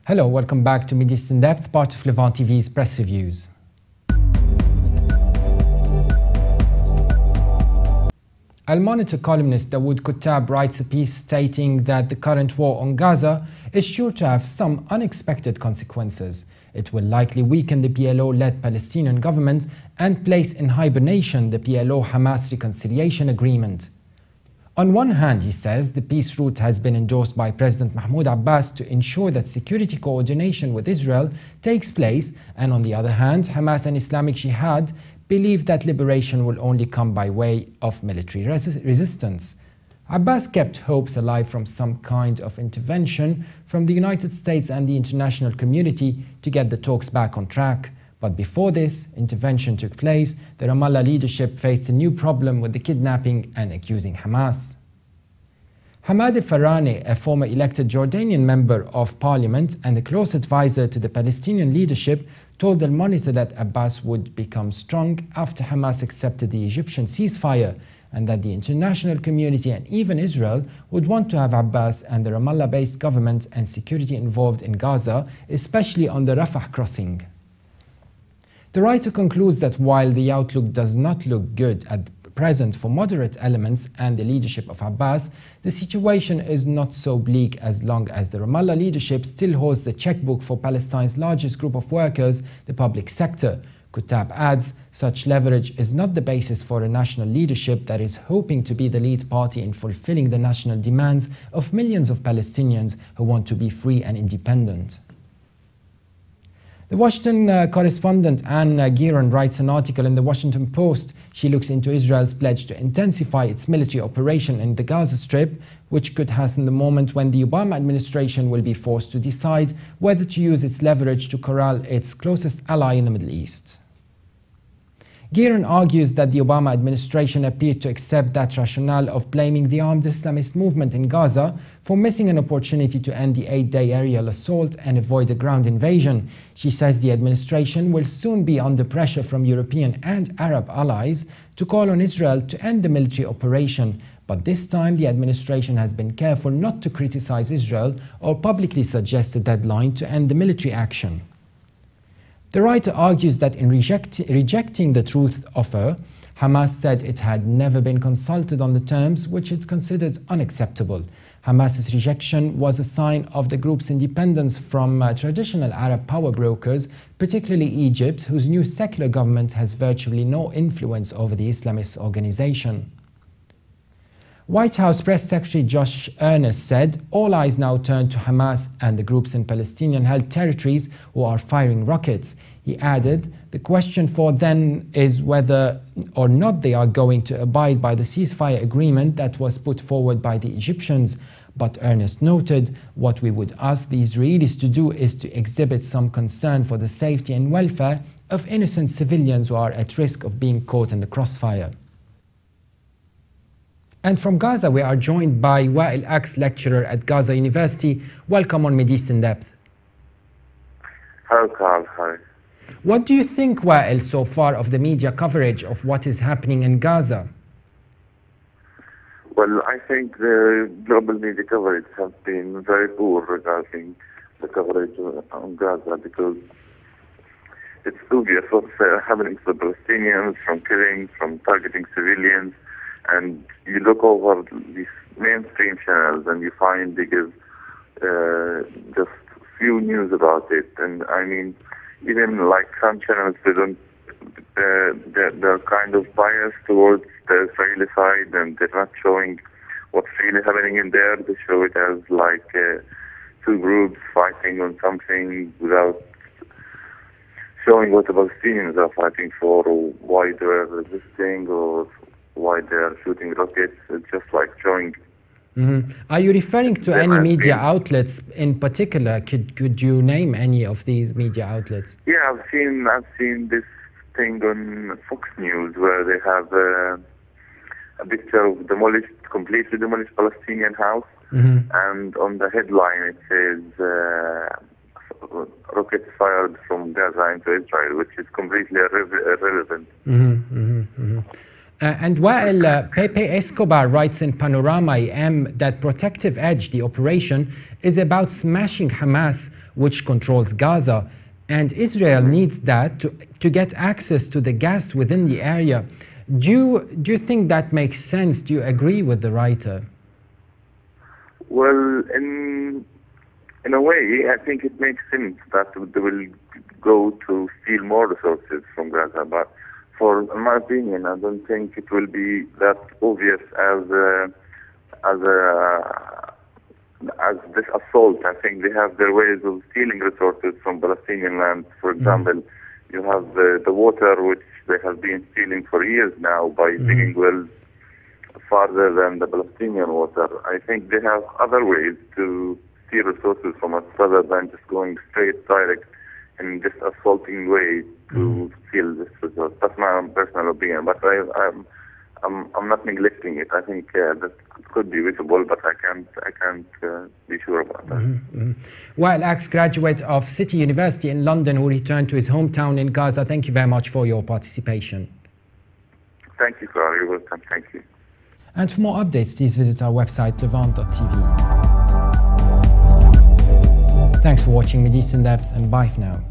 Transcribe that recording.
Hello, welcome back to MidEast In-Depth, part of Levant TV's press reviews. AlMonitor columnist Daoud Kuttab writes a piece stating that the current war on Gaza is sure to have some unexpected consequences. It will likely weaken the PLO-led Palestinian government and place in hibernation the PLO-Hamas reconciliation agreement. On one hand, he says, the peace route has been endorsed by President Mahmoud Abbas to ensure that security coordination with Israel takes place, and on the other hand, Hamas and Islamic Jihad believe that liberation will only come by way of military resistance. Abbas kept hopes alive from some kind of intervention from the United States and the international community to get the talks back on track. But before this intervention took place, the Ramallah leadership faced a new problem with the kidnapping and accusing Hamas. Hamad Farani, a former elected Jordanian member of parliament and a close advisor to the Palestinian leadership, told AlMonitor that Abbas would become strong after Hamas accepted the Egyptian ceasefire, and that the international community and even Israel would want to have Abbas and the Ramallah-based government and security involved in Gaza, especially on the Rafah crossing. The writer concludes that while the outlook does not look good at present for moderate elements and the leadership of Abbas, the situation is not so bleak as long as the Ramallah leadership still holds the checkbook for Palestine's largest group of workers, the public sector. Kuttab adds, such leverage is not the basis for a national leadership that is hoping to be the lead party in fulfilling the national demands of millions of Palestinians who want to be free and independent. The Washington correspondent Anne Gearan writes an article in the Washington Post. She looks into Israel's pledge to intensify its military operation in the Gaza Strip, which could hasten the moment when the Obama administration will be forced to decide whether to use its leverage to corral its closest ally in the Middle East. Gearan argues that the Obama administration appeared to accept that rationale of blaming the armed Islamist movement in Gaza for missing an opportunity to end the 8-day aerial assault and avoid a ground invasion. She says the administration will soon be under pressure from European and Arab allies to call on Israel to end the military operation, but this time the administration has been careful not to criticize Israel or publicly suggest a deadline to end the military action. The writer argues that in rejecting the truth offer, Hamas said it had never been consulted on the terms which it considered unacceptable. Hamas's rejection was a sign of the group's independence from traditional Arab power brokers, particularly Egypt, whose new secular government has virtually no influence over the Islamist organization. White House Press Secretary Josh Earnest said, all eyes now turn to Hamas and the groups in Palestinian-held territories who are firing rockets. He added, the question for them is whether or not they are going to abide by the ceasefire agreement that was put forward by the Egyptians. But Earnest noted, what we would ask the Israelis to do is to exhibit some concern for the safety and welfare of innocent civilians who are at risk of being caught in the crossfire. And from Gaza, we are joined by Wael Aks, lecturer at Gaza University. Welcome on MidEast In-Depth. Hello, Carl. Hi. What do you think, Wael, so far of the media coverage of what is happening in Gaza? Well, I think the global media coverage has been very poor regarding the coverage on Gaza, because it's obvious what's happening to the Palestinians, from killing, from targeting civilians. And you look over these mainstream channels and you find they give just few news about it. And I mean, even like some channels, they're kind of biased towards the Israeli side, and they're not showing what's really happening in there. They show it as like two groups fighting on something without showing what the Palestinians are fighting for, or why they're resisting, or why they're shooting rockets. It's just like showing. Are you referring to any media outlets in particular? Could you name any of these media outlets? Yeah, I've seen this thing on Fox News where they have a picture of completely demolished Palestinian house, and on the headline it says rockets fired from Gaza into Israel, which is completely irrelevant. And while Pepe Escobar writes in Panorama EM that Protective Edge, the operation, is about smashing Hamas, which controls Gaza, and Israel needs that to get access to the gas within the area. Do you think that makes sense? Do you agree with the writer? Well, in a way, I think it makes sense that they will go to steal more resources from Gaza. But in my opinion, I don't think it will be that obvious as this assault. I think they have their ways of stealing resources from Palestinian land. For example, you have the water, which they have been stealing for years now by digging wells farther than the Palestinian water. I think they have other ways to steal resources from us rather than just going straight, direct, in this assaulting way to steal this resource. That's my personal opinion, but I'm not neglecting it. I think that could be visible, but I can't be sure about that. Wael Aks, graduate of City University in London, who returned to his hometown in Gaza. Thank you very much for your participation. Thank you, Carl. You're welcome. Thank you. And for more updates, please visit our website, levant.tv. Thanks for watching MidEast In-Depth, and bye for now.